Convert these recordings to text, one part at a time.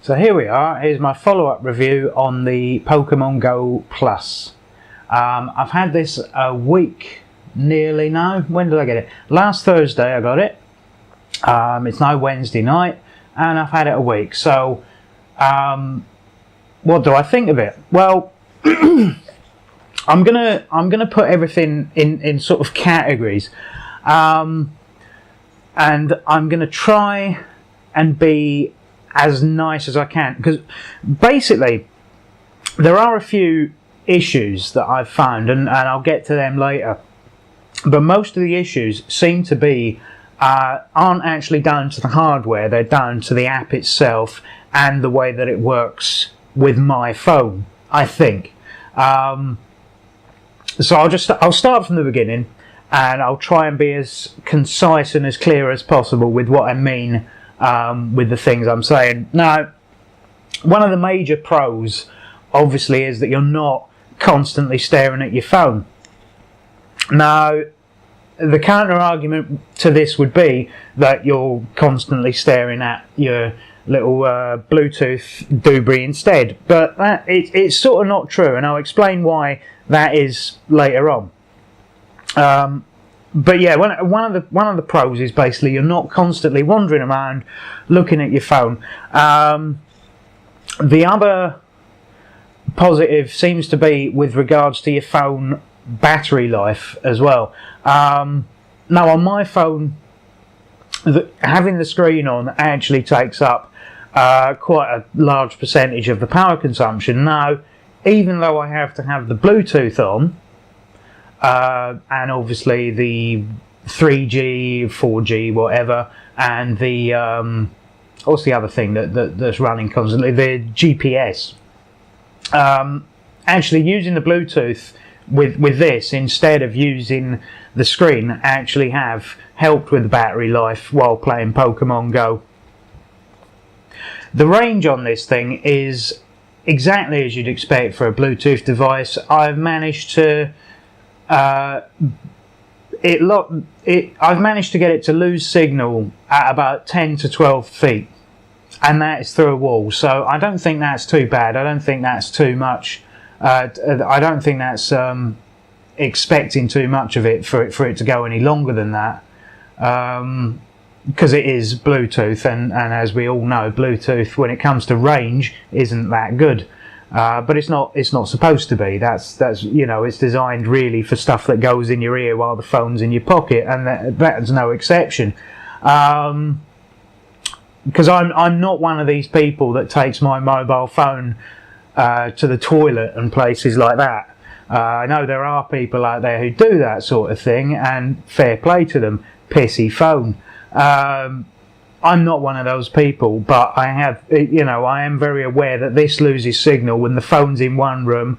So here we are, here's my follow-up review on the Pokemon Go Plus. I've had this a week nearly now. When did I get it? Last Thursday I got it. It's now Wednesday night and I've had it a week. So what do I think of it? Well, I'm gonna put everything in sort of categories, and I'm gonna try and be as nice as I can, because basically there are a few issues that I've found, and I'll get to them later, but most of the issues seem to be aren't actually down to the hardware, they're down to the app itself and the way that it works with my phone, I think. So I'll start from the beginning, and I'll try and be as concise and as clear as possible with what I mean with the things I'm saying. Now, one of the major pros obviously is that you're not constantly staring at your phone. Now, the counter argument to this would be that you're constantly staring at your little Bluetooth doobry instead, but it's sort of not true, and I'll explain why that is later on. But yeah, one of the pros is basically you're not constantly wandering around looking at your phone. The other positive seems to be with regards to your phone battery life as well. Now on my phone, having the screen on actually takes up quite a large percentage of the power consumption. Now, even though I have to have the Bluetooth on, and obviously the 3G, 4G, whatever, and the what's the other thing that's running constantly? The GPS. Actually, using the Bluetooth with this instead of using the screen actually have helped with the battery life while playing Pokemon Go. The range on this thing is exactly as you'd expect for a Bluetooth device. I've managed to I've managed to get it to lose signal at about 10 to 12 feet, and that is through a wall, so I don't think that's too bad. I don't think that's too much. I don't think that's expecting too much of it for it to go any longer than that, because it is Bluetooth, and as we all know, Bluetooth when it comes to range isn't that good. But it's not supposed to be. That's you know, it's designed really for stuff that goes in your ear while the phone's in your pocket, and that's no exception. Because I'm not one of these people that takes my mobile phone to the toilet and places like that. I know there are people out there who do that sort of thing, and fair play to them. Pissy phone. I'm not one of those people, but I am very aware that this loses signal when the phone's in one room,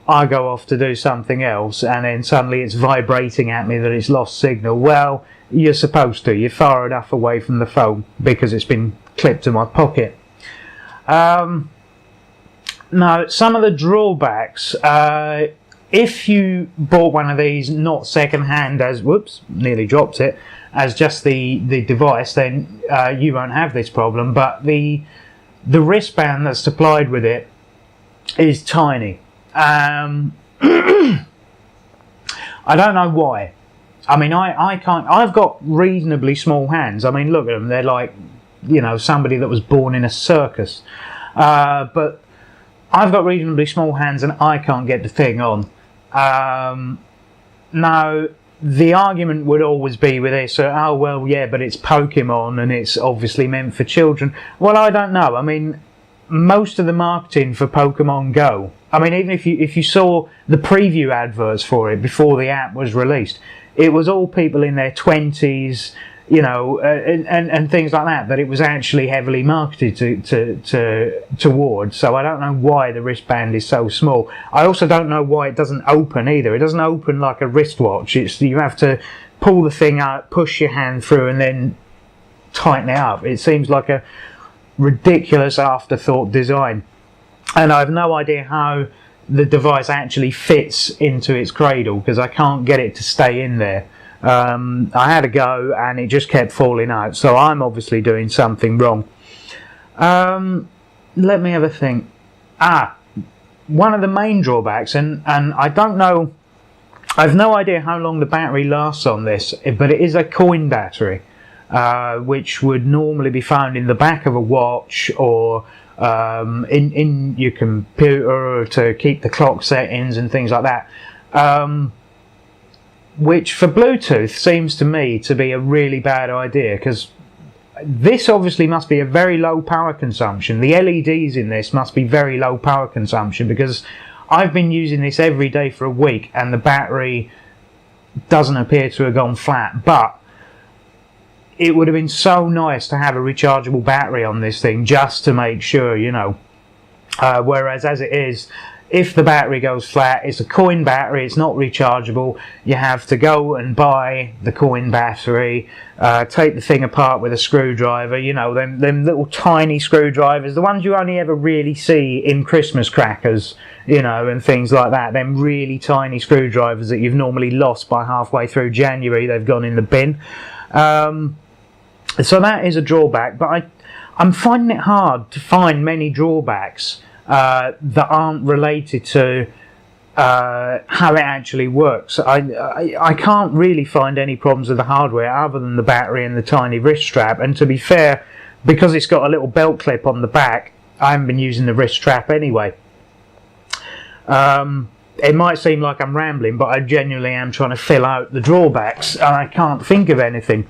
I go off to do something else, and then suddenly it's vibrating at me that it's lost signal. Well, you're supposed to. You're far enough away from the phone because it's been clipped to my pocket. Now, some of the drawbacks, if you bought one of these not second-hand, as, whoops, nearly dropped it, as just the device, then you won't have this problem, but the wristband that's supplied with it is tiny. I don't know why. I mean, I can't. I've got reasonably small hands. I mean, look at them. They're like, you know, somebody that was born in a circus. But I've got reasonably small hands and I can't get the thing on. Now, the argument would always be with this, oh well, yeah, but it's Pokemon and it's obviously meant for children. Well, I don't know. I mean, most of the marketing for Pokemon Go, I mean, even if you saw the preview adverts for it before the app was released, it was all people in their 20s, you know, and things like that it was actually heavily marketed towards. So I don't know why the wristband is so small. I also don't know why it doesn't open either. It doesn't open like a wristwatch. You have to pull the thing out, push your hand through, and then tighten it up. It seems like a ridiculous afterthought design, and I have no idea how the device actually fits into its cradle, because I can't get it to stay in there. I had a go and it just kept falling out, so I'm obviously doing something wrong. let me have a think. One of the main drawbacks, and I don't know, I've no idea how long the battery lasts on this, but it is a coin battery, which would normally be found in the back of a watch or in your computer to keep the clock settings and things like that. Which for Bluetooth seems to me to be a really bad idea, because this obviously must be a very low power consumption. The LEDs in this must be very low power consumption, because I've been using this every day for a week and the battery doesn't appear to have gone flat. But it would have been so nice to have a rechargeable battery on this thing, just to make sure, you know. Whereas as it is, if the battery goes flat, it's a coin battery, it's not rechargeable. You have to go and buy the coin battery, take the thing apart with a screwdriver, you know, them little tiny screwdrivers, the ones you only ever really see in Christmas crackers, you know, and things like that. Them really tiny screwdrivers that you've normally lost by halfway through January, they've gone in the bin. So that is a drawback, but I'm finding it hard to find many drawbacks that aren't related to how it actually works. I can't really find any problems with the hardware other than the battery and the tiny wrist strap. And to be fair, because it's got a little belt clip on the back, I haven't been using the wrist strap anyway. It might seem like I'm rambling, but I genuinely am trying to fill out the drawbacks and I can't think of anything.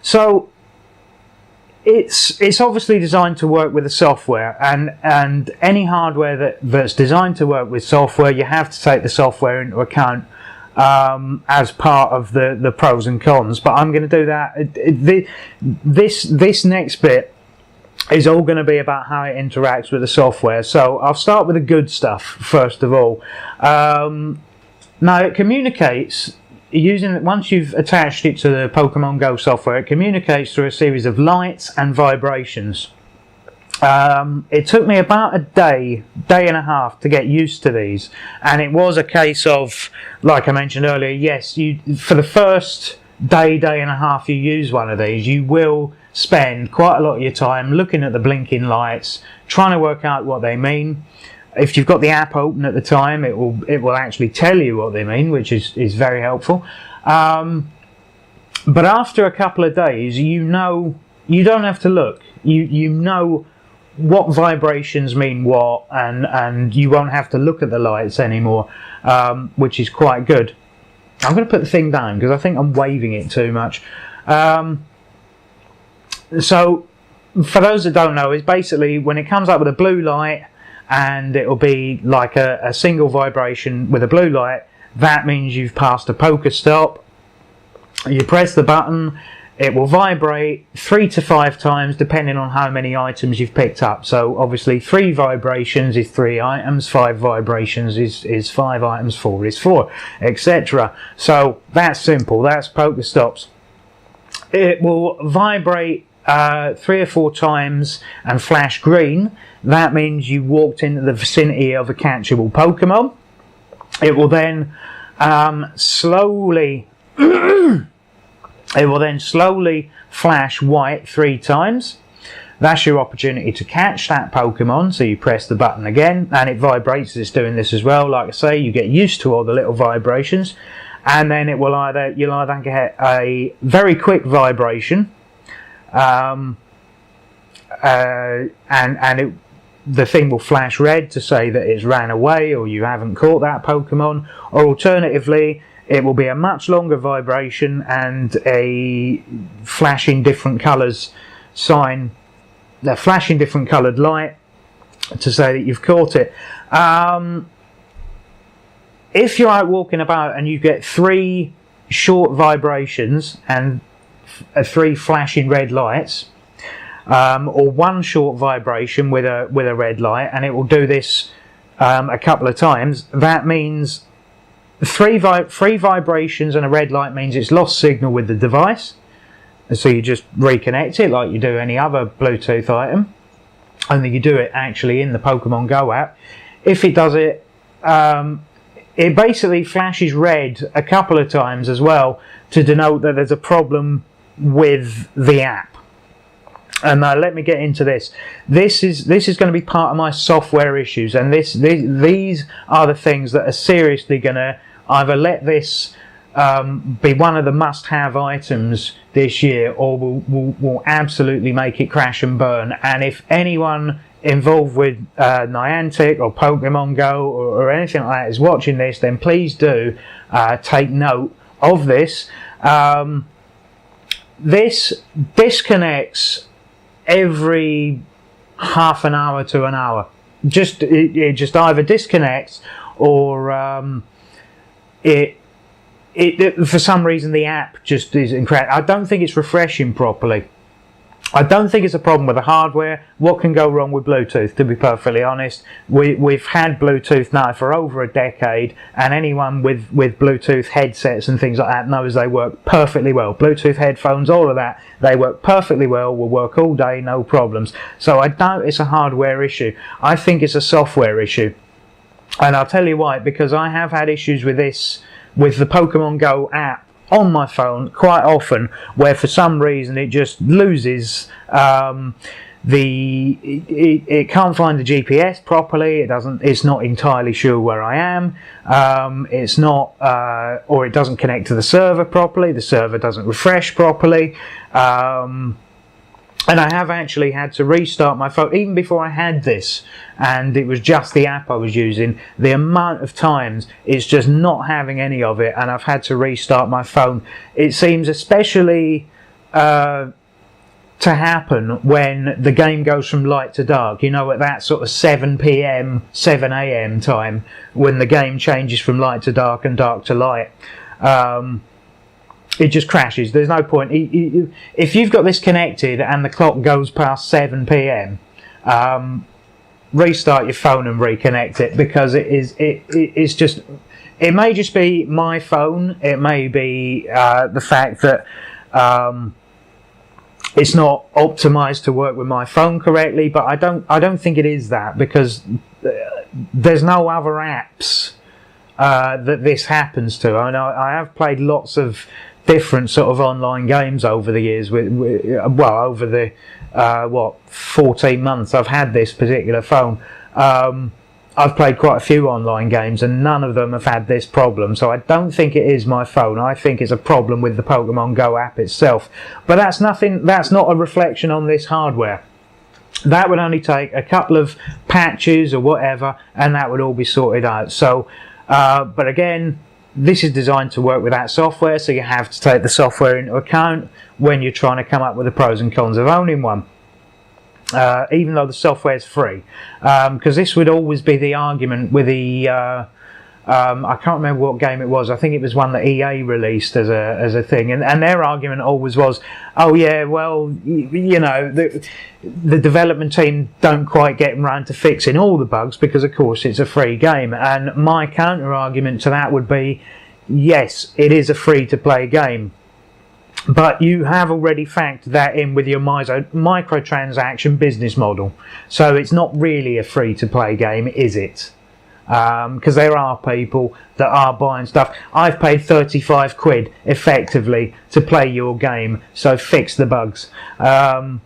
So it's obviously designed to work with the software, and any hardware that's designed to work with software, you have to take the software into account as part of the pros and cons. But I'm going to do that. This next bit is all going to be about how it interacts with the software. So I'll start with the good stuff first of all. Now it communicates. Once you've attached it to the Pokemon Go software, it communicates through a series of lights and vibrations. It took me about a day and a half to get used to these, and it was a case of, like I mentioned earlier, yes, for the first day and a half you use one of these, you will spend quite a lot of your time looking at the blinking lights, trying to work out what they mean. If you've got the app open at the time, it will actually tell you what they mean, which is very helpful. But after a couple of days, you know, you don't have to look. You know what vibrations mean what, and you won't have to look at the lights anymore, which is quite good. I'm going to put the thing down because I think I'm waving it too much. So, for those that don't know, it's basically when it comes up with a blue light, and it will be like a single vibration with a blue light, that means you've passed a Pokestop. You press the button, it will vibrate 3 to 5 times depending on how many items you've picked up. So obviously 3 vibrations is 3 items, 5 vibrations is 5 items, 4 is 4, etc. So that's simple, that's Pokestops. It will vibrate 3 or 4 times and flash green. That means you walked into the vicinity of a catchable Pokemon. It will then slowly flash white 3 times. That's your opportunity to catch that Pokemon. So you press the button again and it vibrates. It's doing this as well. Like I say, you get used to all the little vibrations, and then you'll either get a very quick vibration, the thing will flash red to say that it's ran away or you haven't caught that Pokemon, or alternatively it will be a much longer vibration and a flashing different colours sign, a flashing different coloured light to say that you've caught it. If you're out walking about and you get 3 short vibrations and 3 flashing red lights, or 1 short vibration with a red light, and it will do this a couple of times, that means 3 vibrations and a red light means it's lost signal with the device. And so you just reconnect it like you do any other Bluetooth item, only you do it actually in the Pokemon Go app. If it does it, it basically flashes red a couple of times as well to denote that there's a problem with the app. And let me get into this. This is going to be part of my software issues, and these are the things that are seriously going to either let this be one of the must-have items this year, or will absolutely make it crash and burn. And if anyone involved with Niantic or Pokemon Go or anything like that is watching this, then please do take note of this. This disconnects every half an hour to an hour. It just either disconnects, or it for some reason the app just is incredible. I don't think it's refreshing properly. I don't think it's a problem with the hardware. What can go wrong with Bluetooth, to be perfectly honest? We've had Bluetooth now for over a decade, and anyone with Bluetooth headsets and things like that knows they work perfectly well. Bluetooth headphones, all of that, they work perfectly well, will work all day, no problems. So I doubt it's a hardware issue. I think it's a software issue. And I'll tell you why, because I have had issues with this, with the Pokemon Go app on my phone quite often, where for some reason it just loses it can't find the GPS properly. It's not entirely sure where I am. It's not, or it doesn't connect to the server properly. The server doesn't refresh properly. And I have actually had to restart my phone, even before I had this, and it was just the app I was using. The amount of times it's just not having any of it, and I've had to restart my phone. It seems especially to happen when the game goes from light to dark. You know, at that sort of 7 p.m, 7 a.m. time, when the game changes from light to dark and dark to light. It just crashes. There's no point. If you've got this connected and the clock goes past 7 p.m, restart your phone and reconnect it, because it's just. It may just be my phone. It may be the fact that it's not optimized to work with my phone correctly. But I don't think it is that, because there's no other apps that this happens to. I know I have played lots of different sort of online games over the years, over the 14 months I've had this particular phone. I've played quite a few online games, and none of them have had this problem, so I don't think it is my phone. I think it's a problem with the Pokemon Go app itself. But that's not a reflection on this hardware. That would only take a couple of patches or whatever, and that would all be sorted out. So but again, this is designed to work with that software, so you have to take the software into account when you're trying to come up with the pros and cons of owning one, even though the software is free. Because this would always be the argument with the I can't remember what game it was. I think it was one that EA released as a thing, and their argument always was, oh yeah, well, you know, the development team don't quite get around to fixing all the bugs because of course it's a free game. And my counter argument to that would be, yes, it is a free to play game, but you have already factored that in with your microtransaction business model, so it's not really a free to play game, is it? Because there are people that are buying stuff. I've paid 35 quid effectively to play your game, so fix the bugs. You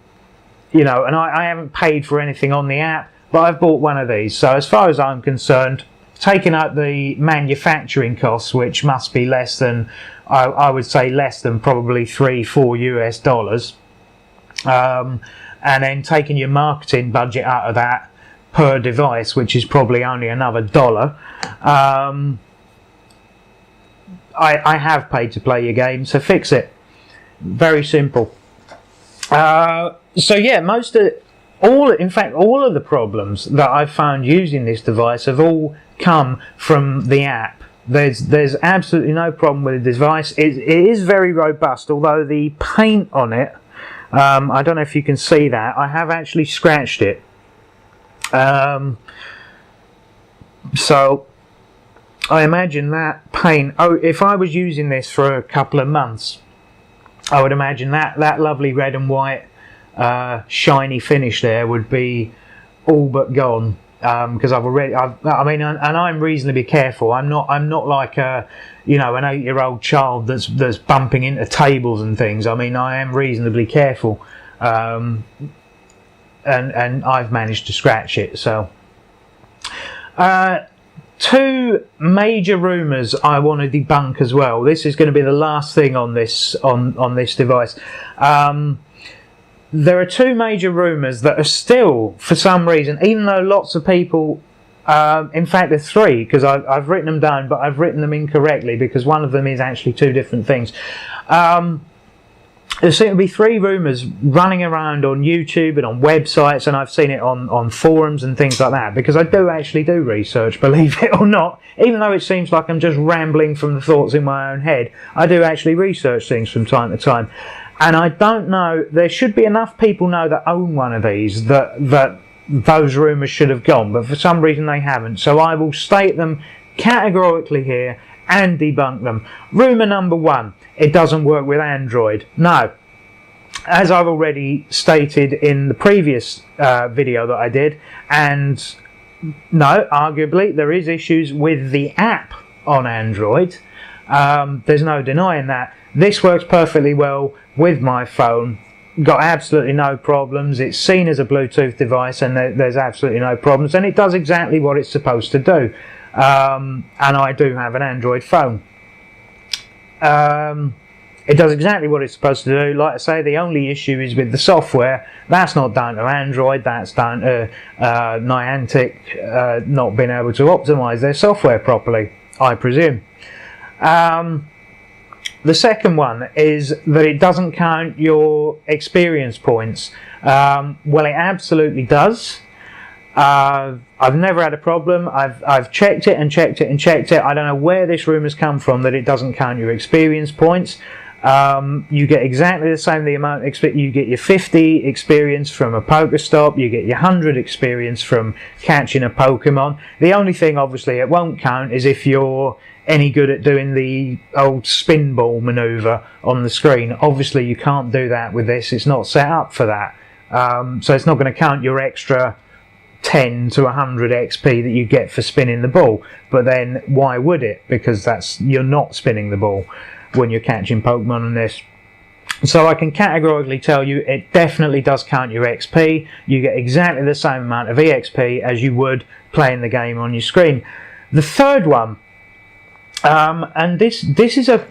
know, and I haven't paid for anything on the app, but I've bought one of these. So as far as I'm concerned, taking out the manufacturing costs, which must be less than, I would say less than probably $3-4 US, and then taking your marketing budget out of that per device, which is probably only another $1, I have paid to play your game, so fix it. Very simple. So yeah, all of the problems that I've found using this device have all come from the app. There's absolutely no problem with the device. It is very robust, although the paint on it, I don't know if you can see that, I have actually scratched it. So I imagine that paint, if I was using this for a couple of months, I would imagine that lovely red and white shiny finish there would be all but gone, because I'm reasonably careful. I'm not like an 8-year-old child that's bumping into tables and things. I mean, I am reasonably careful. and I've managed to scratch it. So two major rumours I want to debunk as well. This is going to be the last thing on this on this device. There are two major rumours that are still, for some reason, even though lots of people, in fact there's three, because I've written them down, but I've written them incorrectly because one of them is actually two different things. There seem to be three rumours running around on YouTube and on websites, and I've seen it on forums and things like that, because I do actually do research, believe it or not. Even though it seems like I'm just rambling from the thoughts in my own head, I do actually research things from time to time. And I don't know, there should be enough people know that own one of these that those rumours should have gone, but for some reason they haven't. So I will state them categorically here and debunk them. Rumour number one: it doesn't work with Android. No. As I've already stated in the previous video that I did, and no, arguably there is issues with the app on Android. There's no denying that. This works perfectly well with my phone. Got absolutely no problems. It's seen as a Bluetooth device, and there's absolutely no problems, and it does exactly what it's supposed to do. And I do have an Android phone. It does exactly what it's supposed to do. Like I say, the only issue is with the software. That's not down to Android, that's down to Niantic not being able to optimise their software properly, I presume. The second one is that it doesn't count your experience points. Well, it absolutely does. I've never had a problem. I've checked it and checked it and checked it. I don't know where this rumour's come from that it doesn't count your experience points. You get exactly the same amount. You get your 50 experience from a Pokestop. You get your 100 experience from catching a Pokemon. The only thing, obviously, it won't count is if you're any good at doing the old spin ball manoeuvre on the screen. Obviously, you can't do that with this. It's not set up for that. So it's not going to count your extra 10 to 100 XP that you get for spinning the ball. But then why would it? Because you're not spinning the ball when you're catching Pokemon on this. So I can categorically tell you it definitely does count your XP. You get exactly the same amount of EXP as you would playing the game on your screen. The third one, and this is a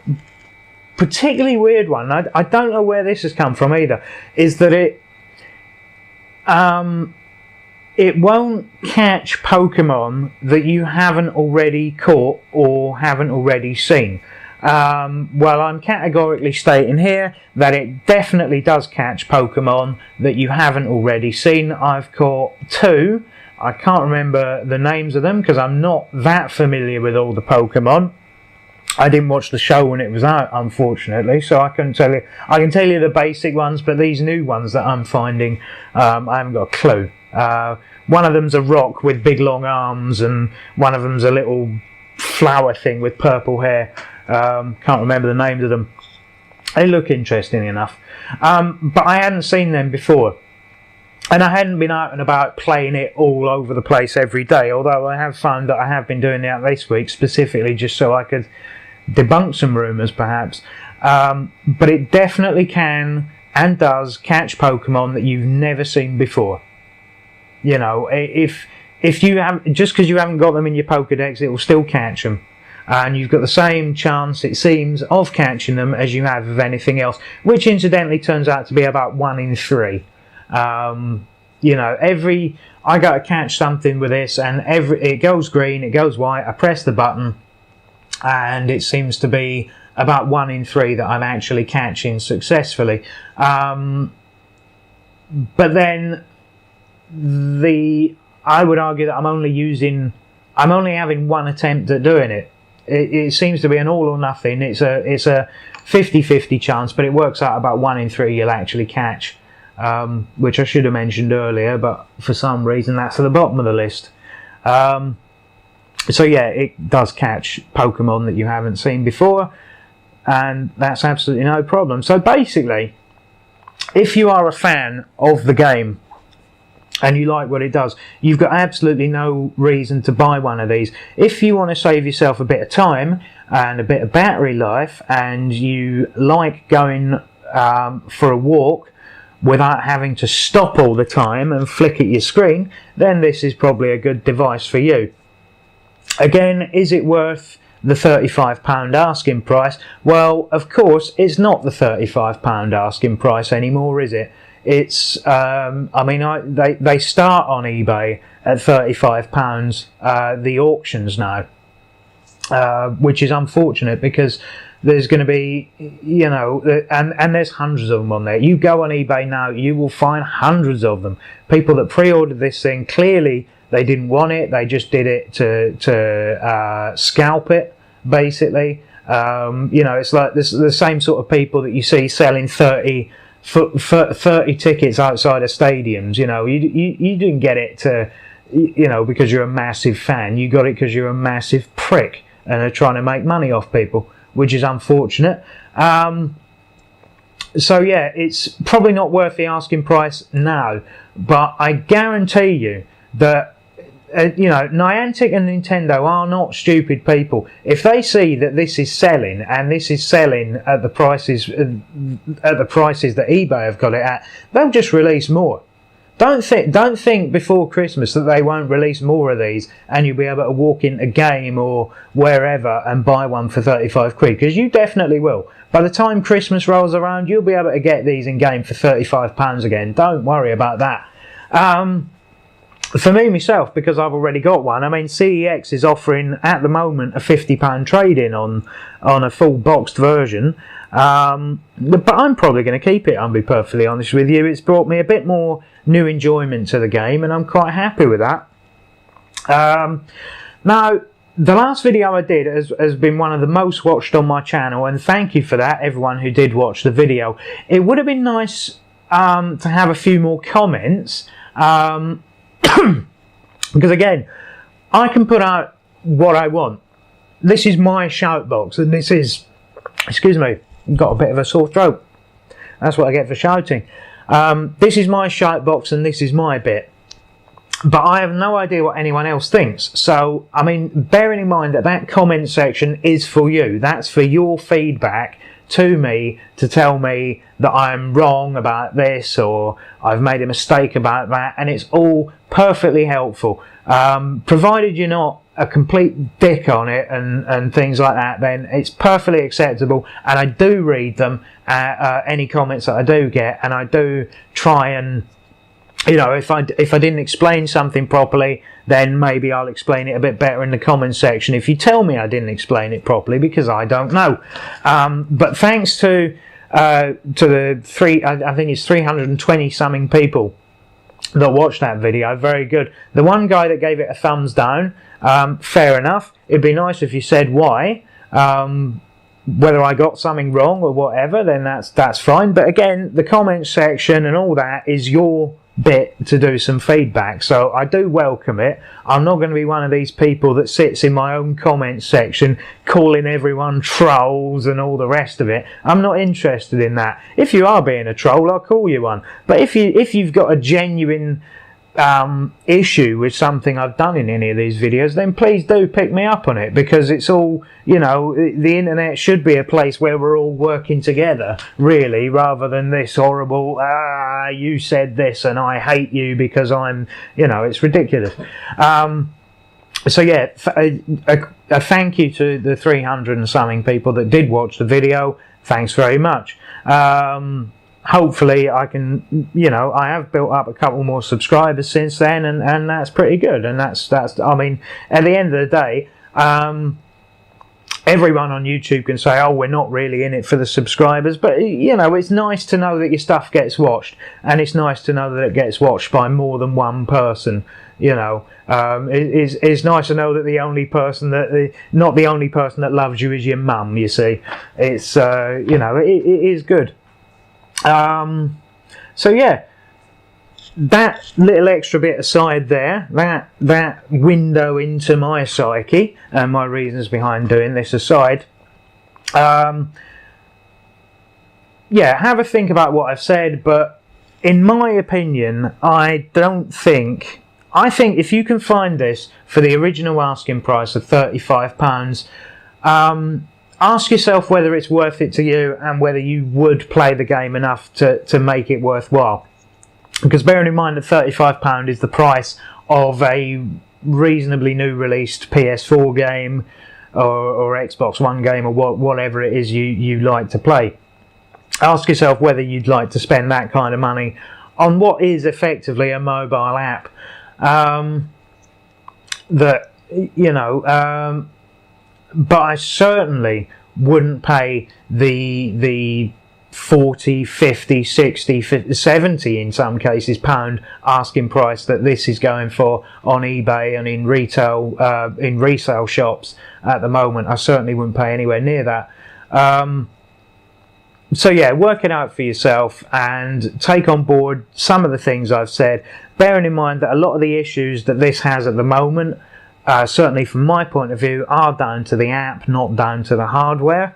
particularly weird one, I don't know where this has come from either, is that it won't catch Pokemon that you haven't already caught or haven't already seen. Well, I'm categorically stating here that it definitely does catch Pokemon that you haven't already seen. I've caught two. I can't remember the names of them because I'm not that familiar with all the Pokemon. I didn't watch the show when it was out, unfortunately, so I couldn't tell you. I can tell you the basic ones, but these new ones that I'm finding, I haven't got a clue. One of them's a rock with big long arms, and one of them's a little flower thing with purple hair. Can't remember the names of them. They look interesting enough, but I hadn't seen them before, and I hadn't been out and about playing it all over the place every day, although I have found that I have been doing that this week specifically just so I could debunk some rumours perhaps. But it definitely can and does catch Pokemon that you've never seen before. You know, if you have, just because you haven't got them in your Pokedex, it will still catch them. And you've got the same chance, it seems, of catching them as you have of anything else, which incidentally turns out to be about 1 in 3. You know, I go to catch something with this, and it goes green, it goes white, I press the button, and it seems to be about 1 in 3 that I'm actually catching successfully. But then I would argue that I'm only having one attempt at doing it. It seems to be an all or nothing. It's a 50-50 chance, but it works out about 1 in 3 you'll actually catch, which I should have mentioned earlier, but for some reason that's at the bottom of the list. So yeah, it does catch Pokemon that you haven't seen before, and that's absolutely no problem. So basically, if you are a fan of the game and you like what it does, you've got absolutely no reason to buy one of these. If you want to save yourself a bit of time and a bit of battery life, and you like going for a walk without having to stop all the time and flick at your screen, then this is probably a good device for you. Again, is it worth the £35 asking price? Well, of course, it's not the £35 asking price anymore, is it? It's, I mean, they start on eBay at £35, the auctions now, which is unfortunate because there's going to be, you know, and there's hundreds of them on there. You go on eBay now, you will find hundreds of them. People that pre-ordered this thing, clearly they didn't want it, they just did it to scalp it, basically. You know, it's like the same sort of people that you see selling 30 tickets outside of stadiums. You know, you didn't get it to, you know, because you're a massive fan. You got it because you're a massive prick and are trying to make money off people, which is unfortunate. So yeah, it's probably not worth the asking price now, but I guarantee you that you know, Niantic and Nintendo are not stupid people. If they see that this is selling, and this is selling at the prices that eBay have got it at, they'll just release more. Don't think before Christmas that they won't release more of these, and you'll be able to walk into Game or wherever and buy one for 35 quid, because you definitely will. By the time Christmas rolls around, you'll be able to get these in Game for £35 again. Don't worry about that. For me, myself, because I've already got one, I mean, CEX is offering, at the moment, a £50 trade-in on a full boxed version. But I'm probably going to keep it, I'll be perfectly honest with you. It's brought me a bit more new enjoyment to the game, and I'm quite happy with that. Now, the last video I did has been one of the most watched on my channel, and thank you for that, everyone who did watch the video. It would have been nice to have a few more comments, because again, I can put out what I want. This is my shout box, and this is, excuse me, got a bit of a sore throat. That's what I get for shouting. This is my shout box, and this is my bit. But I have no idea what anyone else thinks. So, I mean, bearing in mind that that comment section is for you. That's for your feedback to me, to tell me that I'm wrong about this, or I've made a mistake about that, and it's all perfectly helpful. Provided you're not a complete dick on it and things like that, then it's perfectly acceptable, and I do read them, any comments that I do get, and I do try and, you know, if I didn't explain something properly, then maybe I'll explain it a bit better in the comment section if you tell me I didn't explain it properly, because I don't know. But thanks to the I think it's 320 something people that watched that video. Very good. The one guy that gave it a thumbs down, fair enough. It'd be nice if you said why. Whether I got something wrong or whatever, then that's fine. But again, the comment section and all that is your bit to do some feedback, so I do welcome it. I'm not going to be one of these people that sits in my own comment section calling everyone trolls and all the rest of it. I'm not interested in that. If you are being a troll, I'll call you one. But if you've got a genuine issue with something I've done in any of these videos, then please do pick me up on it, because it's all, you know, the internet should be a place where we're all working together, really, rather than this horrible, you said this and I hate you because I'm, you know, it's ridiculous. So yeah, a thank you to the 300 and something people that did watch the video. Thanks very much. Hopefully I can, you know, I have built up a couple more subscribers since then, and that's pretty good. And that's I mean, at the end of the day, everyone on YouTube can say, oh, we're not really in it for the subscribers, but, you know, it's nice to know that your stuff gets watched, and it's nice to know that it gets watched by more than one person. You know, it's nice to know that the only person not the only person that loves you is your mum, you see. It's, you know, it is good. So yeah, that little extra bit aside there, that window into my psyche and my reasons behind doing this aside, yeah, have a think about what I've said, but in my opinion, I think if you can find this for the original asking price of £35, ask yourself whether it's worth it to you and whether you would play the game enough to make it worthwhile. Because bearing in mind that £35 is the price of a reasonably new released PS4 game or Xbox One game or whatever it is you like to play. Ask yourself whether you'd like to spend that kind of money on what is effectively a mobile app but I certainly wouldn't pay the 40, 50, 60, 70 in some cases pound asking price that this is going for on eBay and in resale shops at the moment. I certainly wouldn't pay anywhere near that. So yeah, work it out for yourself and take on board some of the things I've said, bearing in mind that a lot of the issues that this has at the moment, certainly from my point of view, are down to the app, not down to the hardware.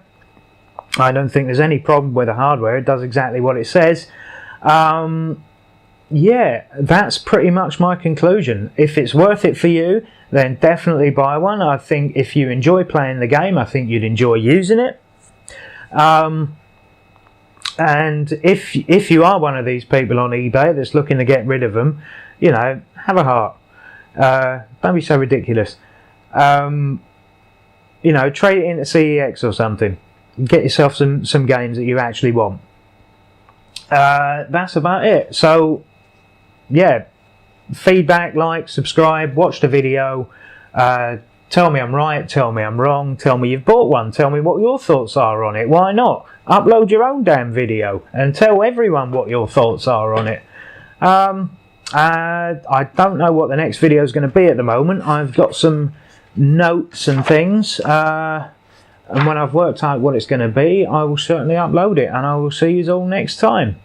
I don't think there's any problem with the hardware. It does exactly what it says. Yeah, that's pretty much my conclusion. If it's worth it for you, then definitely buy one. I think if you enjoy playing the game, I think you'd enjoy using it. And if you are one of these people on eBay that's looking to get rid of them, have a heart. Don't be so ridiculous. Trade it into CEX or something. Get yourself some games that you actually want. That's about it. So, yeah, feedback, like, subscribe, watch the video. Tell me I'm right, tell me I'm wrong, tell me you've bought one, tell me what your thoughts are on it. Why not? Upload your own damn video and tell everyone what your thoughts are on it. I don't know what the next video is going to be at the moment. I've got some notes and things, and when I've worked out what it's going to be, I will certainly upload it, and I will see you all next time.